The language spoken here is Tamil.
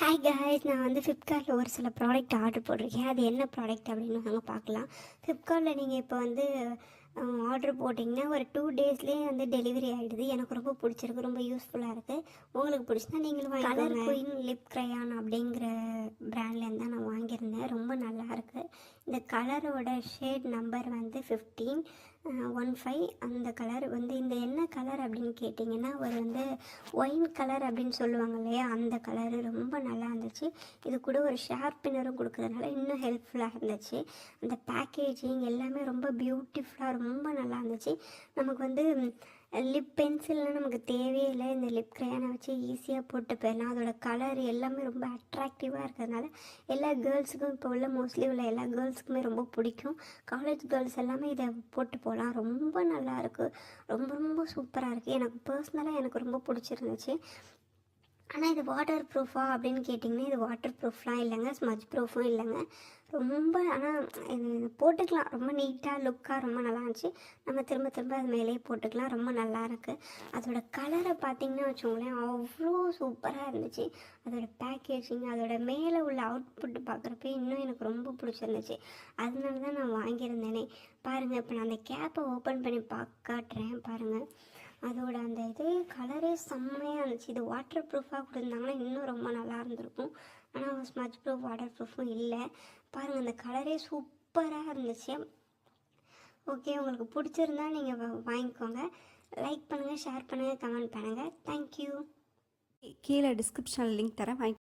ஹாய் காய்ஸ், நான் வந்து ஃப்ளிப்கார்ட்டில் ஒரு சில ப்ராடக்ட் ஆர்டர் போட்டிருக்கேன். அது என்ன ப்ராடக்ட் அப்படின்னு நாங்கள் பார்க்கலாம். ஃப்ளிப்கார்ட்டில் நீங்கள் இப்போ வந்து ஆர்டர் போட்டிங்கன்னா ஒரு 2 டேஸ்லேயே வந்து டெலிவரி ஆகிடுது. எனக்கு ரொம்ப பிடிச்சிருக்கு, ரொம்ப யூஸ்ஃபுல்லாக இருக்குது. உங்களுக்கு பிடிச்சிருந்தா நீங்களும் வாங்கிக்கோங்க. கலர் குயின் லிப் க்ரையான் அப்படிங்கிற பிராண்ட்லேருந்து தான் நான் வாங்கியிருந்தேன். ரொம்ப நல்லாயிருக்கு. இந்த கலரோட ஷேட் நம்பர் வந்து 15 அந்த கலர் வந்து இந்த என்ன கலர் அப்படின்னு கேட்டிங்கன்னா ஒரு வந்து ஒயின் கலர் அப்படின்னு சொல்லுவாங்க இல்லையா, அந்த கலரு ரொம்ப நல்லா இருந்துச்சு. இது கூட ஒரு ஷார்ப்னரும் கொடுக்கறதுனால இன்னும் ஹெல்ப்ஃபுல்லாக இருந்துச்சு. அந்த பேக்கேஜிங் எல்லாமே ரொம்ப பியூட்டிஃபுல்லாக ரொம்ப நல்லா இருந்துச்சு. நமக்கு வந்து லிப் பென்சில்லாம் நமக்கு தேவையே இல்லை. இந்த லிப் க்ரையானை வச்சு ஈஸியாக போட்டு போயிடலாம். அதோட கலர் எல்லாமே ரொம்ப அட்ராக்டிவாக இருக்கிறதுனால எல்லா கேர்ள்ஸுக்கும், இப்போ உள்ள மோஸ்ட்லி உள்ள எல்லா கேர்ள்ஸுக்குமே ரொம்ப பிடிக்கும். காலேஜ் கேர்ள்ஸ் எல்லாமே இதை போட்டு போகலாம். ரொம்ப நல்லாயிருக்கு, ரொம்ப ரொம்ப சூப்பராக இருக்குது. எனக்கு பர்சனலாக எனக்கு ரொம்ப பிடிச்சிருந்துச்சு. ஆனால் இது வாட்டர் ப்ரூஃபா அப்படின்னு கேட்டிங்கன்னா இது வாட்டர் ப்ரூஃப்லாம் இல்லைங்க, ஸ்மஜ் ப்ரூஃபும் இல்லைங்க. ரொம்ப ஆனால் இது போட்டுக்கலாம், ரொம்ப நீட்டாக லுக்காக ரொம்ப நல்லா இருந்துச்சு. நம்ம திரும்ப திரும்ப அது மேலேயே போட்டுக்கலாம், ரொம்ப நல்லா இருக்குது. அதோட கலரை பார்த்திங்கன்னா வச்சுக்கோங்களேன், அவ்வளோ சூப்பராக இருந்துச்சு. அதோட பேக்கேஜிங், அதோட மேலே உள்ள அவுட்புட் பார்க்குறப்ப இன்னும் எனக்கு ரொம்ப பிடிச்சிருந்துச்சு. அதனால தான் நான் வாங்கியிருந்தேனே. பாருங்கள், இப்போ நான் அந்த கேப்பை ஓப்பன் பண்ணி காட்டுறேன் பாருங்கள். அதோட அந்த இது கலரே செம்மையாக இருந்துச்சு. இது வாட்டர் ப்ரூஃபாக கொடுத்துருந்தாங்கன்னா இன்னும் ரொம்ப நல்லா இருந்திருக்கும். ஆனால் ஸ்மஜ் ப்ரூஃப் வாட்டர் ப்ரூஃபும் இல்லை. பாருங்கள், அந்த கலரே சூப்பராக இருந்துச்சு. ஓகே, உங்களுக்கு பிடிச்சிருந்தா நீங்கள் வாங்கிக்கோங்க. லைக் பண்ணுங்கள், ஷேர் பண்ணுங்கள், கமெண்ட் பண்ணுங்கள். தேங்க்யூ. கீழே டிஸ்கிரிப்ஷனில் லிங்க் தரேன், வாங்கி